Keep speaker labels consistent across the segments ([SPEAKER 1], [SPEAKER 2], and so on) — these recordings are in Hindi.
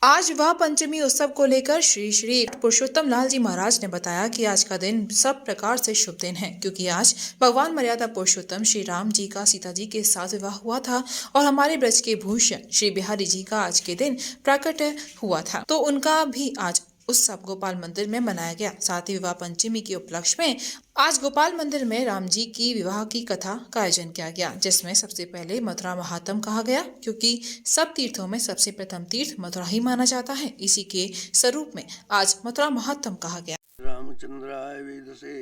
[SPEAKER 1] आज विवाह पंचमी उत्सव को लेकर श्री श्री पुरुषोत्तम लाल जी महाराज ने बताया कि आज का दिन सब प्रकार से शुभ दिन है, क्योंकि आज भगवान मर्यादा पुरुषोत्तम श्री राम जी का सीता जी के साथ विवाह हुआ था और हमारे ब्रज के भूषण श्री बिहारी जी का आज के दिन प्राकट हुआ था, तो उनका भी आज उत्सव गोपाल मंदिर में मनाया गया। साथ ही विवाह पंचमी के उपलक्ष्य में आज गोपाल मंदिर में राम जी की विवाह की कथा का आयोजन किया गया, जिसमें सबसे पहले मथुरा महात्म कहा गया, क्योंकि सब तीर्थों में सबसे प्रथम तीर्थ मथुरा ही माना जाता है। इसी के स्वरूप में आज मथुरा महात्म कहा गया।
[SPEAKER 2] रामचंद्राय वेदसे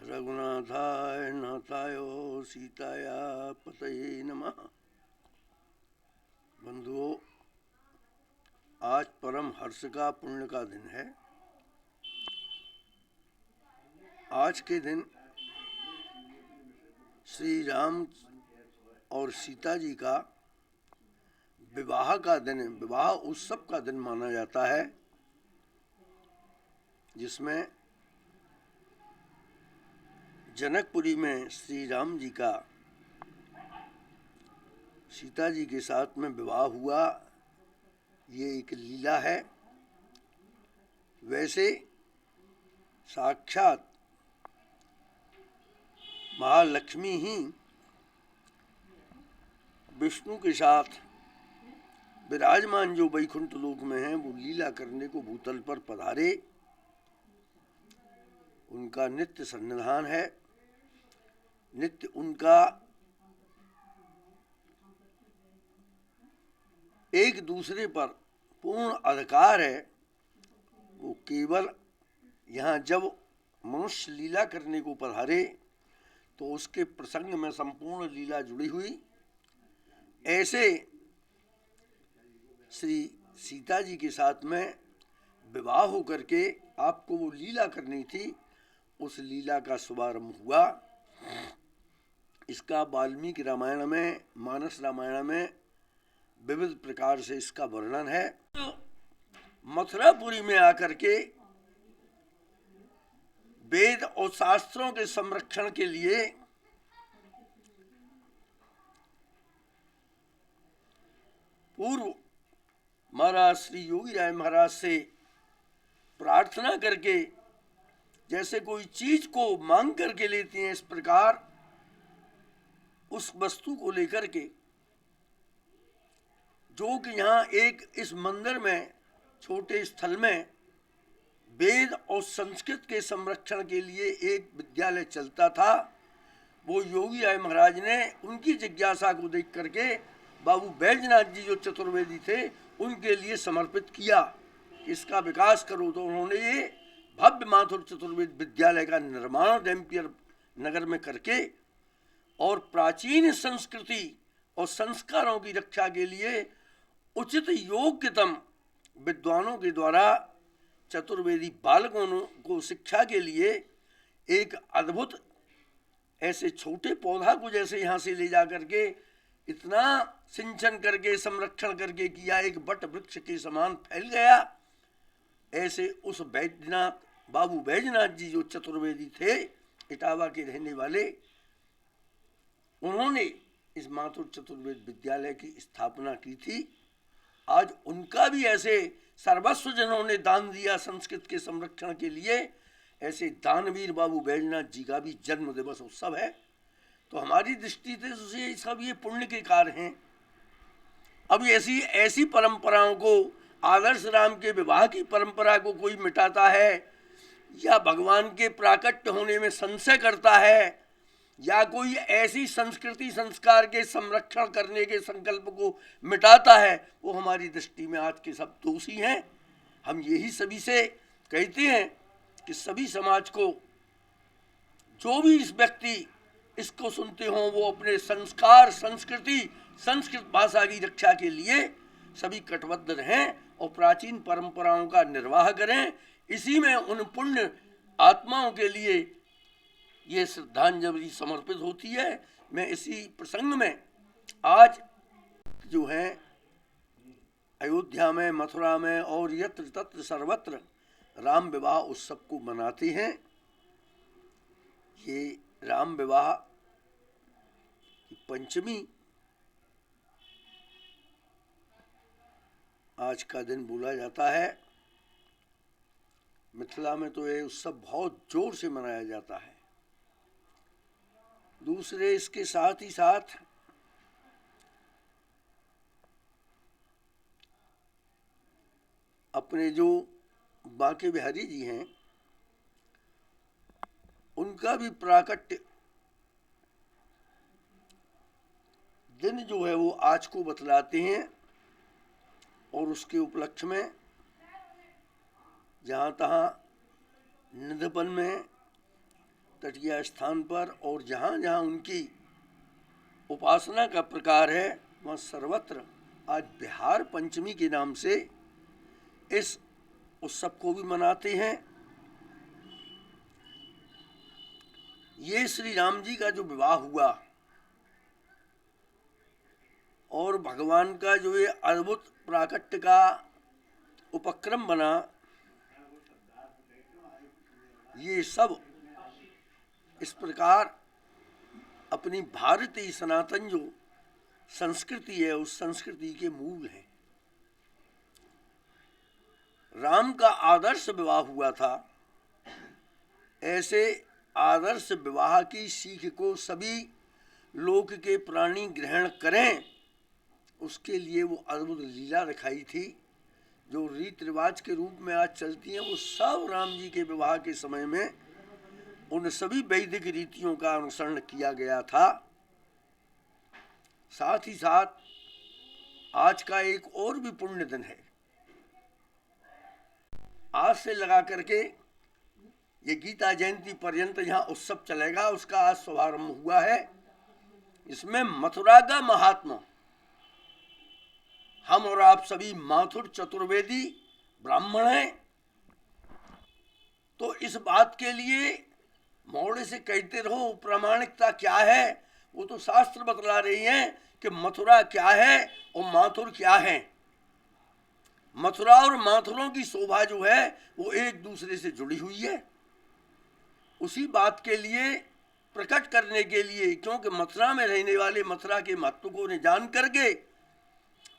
[SPEAKER 2] रघुनाथाय नाथाय सीताया पतये नमः। बंधुओं, आज परम हर्ष का पुण्य का दिन है। आज के दिन श्री राम और सीता जी का विवाह का दिन, विवाह उत्सव का दिन माना जाता है, जिसमें जनकपुरी में श्री राम जी का सीता जी के साथ में विवाह हुआ। ये एक लीला है। वैसे साक्षात महालक्ष्मी ही विष्णु के साथ विराजमान जो वैकुंठ लोक में हैं, वो लीला करने को भूतल पर पधारे। उनका नित्य सन्निधान है, नित्य उनका एक दूसरे पर पूर्ण अधिकार है। वो केवल यहाँ जब मनुष्य लीला करने को पधारे तो उसके प्रसंग में संपूर्ण लीला जुड़ी हुई। ऐसे श्री सीता जी के साथ में विवाह होकर के आपको वो लीला करनी थी, उस लीला का शुभारंभ हुआ। इसका वाल्मीकि रामायण में, मानस रामायण में विविध प्रकार से इसका वर्णन है। तो मथुरापुरी में आकर के वेद और शास्त्रों के संरक्षण के लिए पूर्व महाराज श्री योगी राय महाराज से प्रार्थना करके, जैसे कोई चीज को मांग करके लेती हैं, इस प्रकार उस वस्तु को लेकर के, जो कि यहाँ एक इस मंदिर में छोटे स्थल में वेद और संस्कृत के संरक्षण के लिए एक विद्यालय चलता था, वो योगी राय महाराज ने उनकी जिज्ञासा को देख करके बाबू बैजनाथ जी जो चतुर्वेदी थे उनके लिए समर्पित किया, इसका विकास करो। तो उन्होंने ये भव्य माथुर चतुर्वेद विद्यालय का निर्माण डैम्पियर नगर में करके और प्राचीन संस्कृति और संस्कारों की रक्षा के लिए उचित योग्यतम विद्वानों के द्वारा चतुर्वेदी बालकों को शिक्षा के लिए एक अद्भुत ऐसे छोटे पौधा को जैसे यहाँ से ले जा करके इतना सिंचन करके संरक्षण करके किया, एक बट वृक्ष के समान फैल गया। ऐसे उस बैजनाथ, बाबू बैजनाथ जी जो चतुर्वेदी थे, इटावा के रहने वाले, उन्होंने इस माथुर चतुर्वेद विद्यालय की स्थापना की थी। आज उनका भी ऐसे सर्वस्व जिन्होंने दान दिया संस्कृत के संरक्षण के लिए, ऐसे दानवीर बाबू बैजनाथ जी का भी जन्म दिवस उत्सव है। तो हमारी दृष्टि से सब ये पुण्य के कार्य हैं। अब ऐसी परंपराओं को, आदर्श राम के विवाह की परंपरा को कोई मिटाता है या भगवान के प्राकट्य होने में संशय करता है या कोई ऐसी संस्कृति संस्कार के संरक्षण करने के संकल्प को मिटाता है, वो हमारी दृष्टि में आज के सब दोषी हैं। हम यही सभी से कहते हैं कि सभी समाज को, जो भी इस व्यक्ति इसको सुनते हों, वो अपने संस्कार, संस्कृति, संस्कृत भाषा की रक्षा के लिए सभी कटिबद्ध रहें और प्राचीन परंपराओं का निर्वाह करें। इसी में उन पुण्य आत्माओं के लिए ये श्रद्धांजलि समर्पित होती है। मैं इसी प्रसंग में आज जो है अयोध्या में, मथुरा में और यत्र तत्र सर्वत्र राम विवाह उत्सव को मनाते हैं। ये राम विवाह की पंचमी आज का दिन बोला जाता है। मिथिला में तो ये उत्सव बहुत जोर से मनाया जाता है। दूसरे इसके साथ ही साथ अपने जो बांके बिहारी जी हैं, उनका भी प्राकट्य दिन जो है वो आज को बतलाते हैं। और उसके उपलक्ष्य में जहाँ तहाँ निधिवन में, तटीय स्थान पर और जहाँ जहाँ उनकी उपासना का प्रकार है, वहाँ सर्वत्र आज बिहार पंचमी के नाम से इस उत्सव को भी मनाते हैं। ये श्री राम जी का जो विवाह हुआ और भगवान का जो ये अद्भुत प्राकट्य का उपक्रम बना, ये सब इस प्रकार अपनी भारतीय सनातन जो संस्कृति है, उस संस्कृति के मूल हैं। राम का आदर्श विवाह हुआ था। ऐसे आदर्श विवाह की सीख को सभी लोक के प्राणी ग्रहण करें, उसके लिए वो अद्भुत लीला दिखाई थी। जो रीति रिवाज के रूप में आज चलती हैं, वो सब राम जी के विवाह के समय में उन सभी वैदिक रीतियों का अनुसरण किया गया था। साथ ही साथ आज का एक और भी पुण्य दिन है। आज से लगा करके ये गीता जयंती पर्यंत जहाँ उत्सव चलेगा, उसका आज शुभारंभ हुआ है। इसमें मथुरा का महात्मा, हम और आप सभी माथुर चतुर्वेदी ब्राह्मण हैं, तो इस बात के लिए मौड़े से कहते रहो प्रामाणिकता क्या है। वो तो शास्त्र बतला रही हैं कि मथुरा क्या है और माथुर क्या है। मथुरा और माथुरों की शोभा जो है वो एक दूसरे से जुड़ी हुई है। उसी बात के लिए प्रकट करने के लिए, क्योंकि मथुरा में रहने वाले मथुरा के महत्व को ने जान करके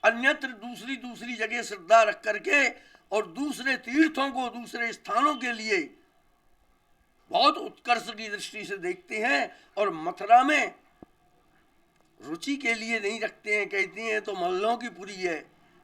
[SPEAKER 2] अन्यत्र दूसरी जगह श्रद्धा रख करके और दूसरे तीर्थों को, दूसरे स्थानों के लिए बहुत उत्कर्ष की दृष्टि से देखते हैं और मथुरा में रुचि के लिए नहीं रखते हैं। कहते हैं तो मल्लों की पुरी है।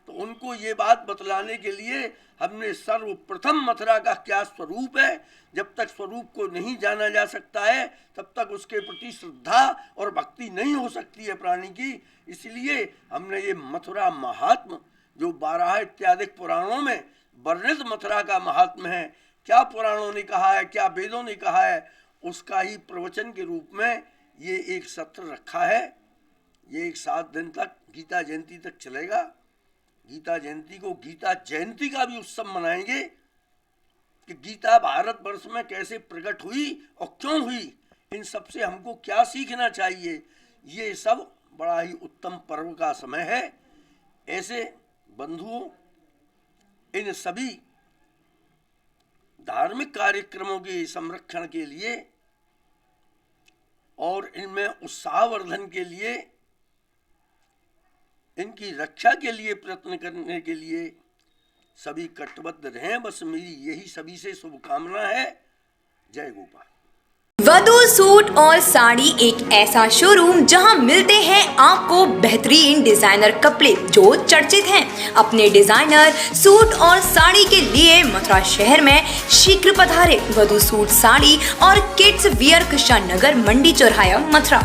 [SPEAKER 2] तो उनको ये बात बतलाने के लिए हमने सर्वप्रथम मथुरा का क्या स्वरूप है, जब तक स्वरूप को नहीं जाना जा सकता है तब तक उसके प्रति श्रद्धा और भक्ति नहीं हो सकती है प्राणी की। इसलिए हमने ये मथुरा महात्म जो 12 इत्यादि पुराणों में वर्णित मथुरा का महात्म है, क्या पुराणों ने कहा है, क्या वेदों ने कहा है, उसका ही प्रवचन के रूप में ये एक सत्र रखा है। ये एक 7 दिन तक गीता जयंती तक चलेगा। गीता जयंती को गीता जयंती का भी उत्सव मनाएंगे कि गीता भारतवर्ष में कैसे प्रकट हुई और क्यों हुई, इन सब से हमको क्या सीखना चाहिए। ये सब बड़ा ही उत्तम पर्व का समय है। ऐसे बंधुओं, इन सभी धार्मिक कार्यक्रमों के संरक्षण के लिए और इनमें उत्साहवर्धन के लिए, इनकी रक्षा के लिए प्रयत्न करने के लिए सभी कटिबद्ध रहें। बस मेरी यही सभी से शुभकामना है। जय गोपाल।
[SPEAKER 3] वधू सूट और साड़ी एक ऐसा शोरूम जहां मिलते हैं आपको बेहतरीन डिजाइनर कपड़े जो चर्चित हैं। अपने डिजाइनर सूट और साड़ी के लिए मथुरा शहर में शीघ्र पधारे। वधू सूट साड़ी और किड्स वियर कृष्णा नगर मंडी चौराहा मथुरा।